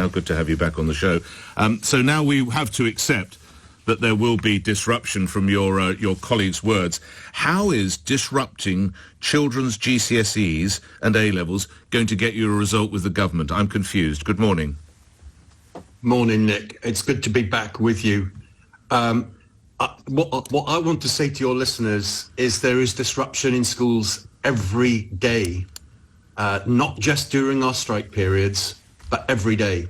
now. Good to have you back on the show. So now we have to accept that there will be disruption from your colleagues' words. How is disrupting children's GCSEs and A-levels going to get you a result with the government? I'm confused. Good morning. Morning, Nick. It's good to be back with you. What I want to say to your listeners is there is disruption in schools every day, not just during our strike periods, but every day.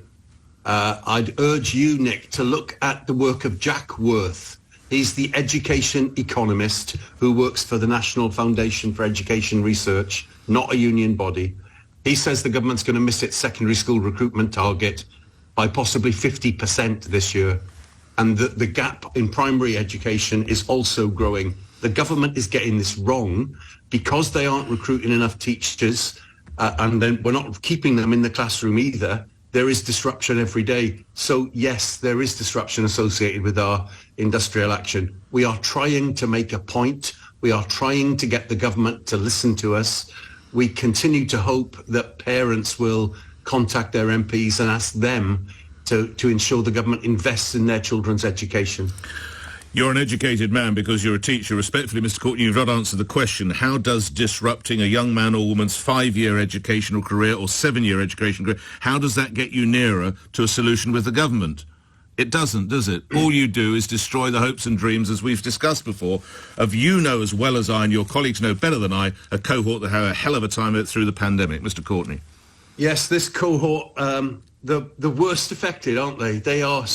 I'd urge you, Nick, to look at the work of Jack Worth. He's the education economist who works for the National Foundation for Education Research, not a union body. He says the government's going to miss its secondary school recruitment target by possibly 50% this year. And the gap in primary education is also growing. The government is getting this wrong because they aren't recruiting enough teachers, and then we're not keeping them in the classroom either. There is disruption every day. So yes, there is disruption associated with our industrial action. We are trying to make a point. We are trying to get the government to listen to us. We continue to hope that parents will contact their MPs and ask them to ensure the government invests in their children's education. You're an educated man because you're a teacher. Respectfully, Mr. Courtney, you've not answered the question. How does disrupting a young man or woman's 5-year educational career or 7-year education career, how does that get you nearer to a solution with the government? It doesn't, does it? All you do is destroy the hopes and dreams, as we've discussed before, of you know as well as I, and your colleagues know better than I, a cohort that had a hell of a time of it through the pandemic. Mr. Courtney. Yes, this cohort, the worst affected, aren't they? They are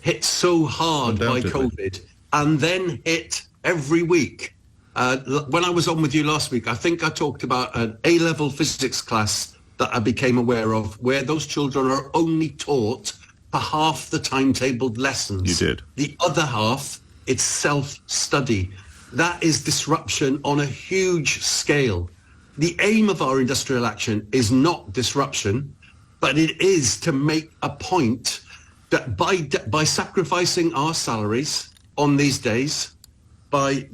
hit so hard by COVID. And then hit every week. When I was on with you last week, I think I talked about an A-level physics class that I became aware of, where those children are only taught for half the timetabled lessons. You did. The other half, it's self-study. That is disruption on a huge scale. The aim of our industrial action is not disruption, but it is to make a point that by sacrificing our salaries on these days, by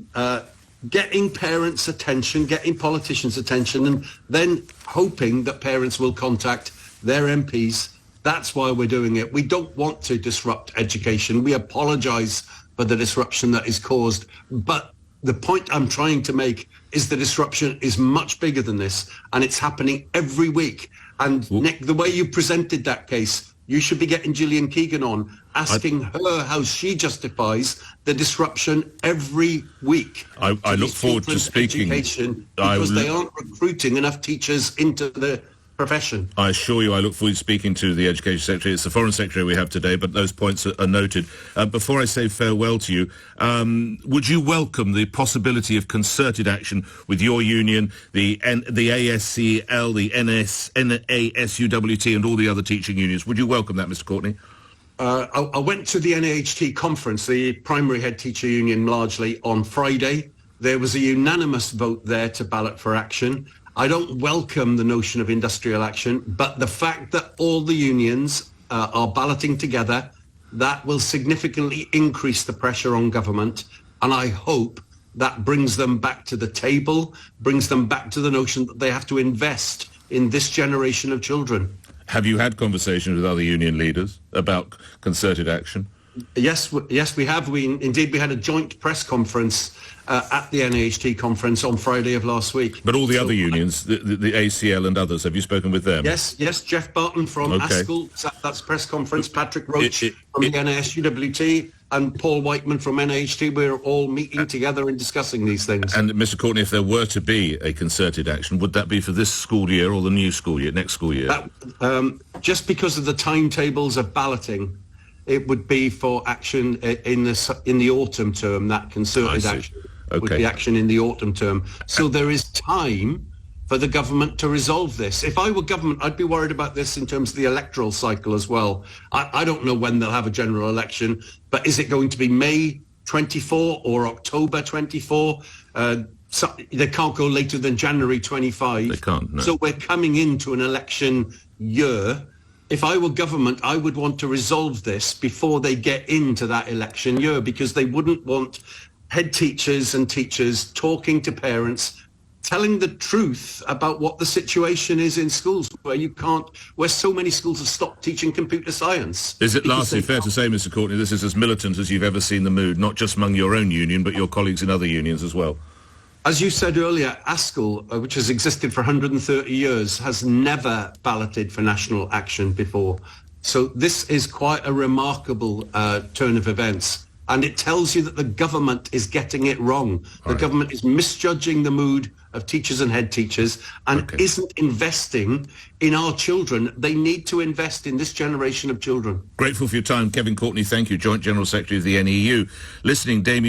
getting parents' attention, getting politicians' attention, and then hoping that parents will contact their MPs. That's why we're doing it. We don't want to disrupt education. We apologise for the disruption that is caused. But the point I'm trying to make is the disruption is much bigger than this, and it's happening every week. And Nick, the way you presented that case, you should be getting Gillian Keegan on, asking her how she justifies the disruption every week. I look forward to speaking. Because they aren't recruiting enough teachers into the profession. I assure you I look forward to speaking to the Education Secretary. It's the Foreign Secretary we have today, but those points are noted. Before I say farewell to you, would you welcome the possibility of concerted action with your union, the ASCL, the NASUWT and all the other teaching unions? Would you welcome that, Mr. Courtney? I went to the NAHT conference, the primary head teacher union largely, on Friday. There was a unanimous vote there to ballot for action. I don't welcome the notion of industrial action, but the fact that all the unions are balloting together, that will significantly increase the pressure on government. And I hope that brings them back to the table, brings them back to the notion that they have to invest in this generation of children. Have you had conversations with other union leaders about concerted action? Yes, we have. We had a joint press conference at the NAHT conference on Friday of last week. But all the other unions, the ACL and others, have you spoken with them? Yes. Jeff Barton from ASCL, that's press conference, Patrick Roach from the NASUWT, and Paul Whiteman from NAHT. We're all meeting together and discussing these things. And Mr. Courtney, if there were to be a concerted action, would that be for this school year or the new school year, next school year? Just because of the timetables of balloting, it would be for action in the autumn term. That concerted action would be action in the autumn term. So there is time for the government to resolve this. If I were government, I'd be worried about this in terms of the electoral cycle as well. I don't know when they'll have a general election, but is it going to be May 24 or October 24? So they can't go later than January 25. They can't, no. So we're coming into an election year. If I were government, I would want to resolve this before they get into that election year, because they wouldn't want head teachers and teachers talking to parents telling the truth about what the situation is in schools, where so many schools have stopped teaching computer science. Is it lastly fair to say, Mr. Courtney, this is as militant as you've ever seen the mood, not just among your own union, but your colleagues in other unions as well? As you said earlier, ASCL, which has existed for 130 years, has never balloted for national action before. So this is quite a remarkable turn of events. And it tells you that the government is getting it wrong. The government is misjudging the mood of teachers and head teachers and isn't investing in our children. They need to invest in this generation of children. Grateful for your time. Kevin Courtney, thank you. Joint General Secretary of the NEU. Listening, Damien.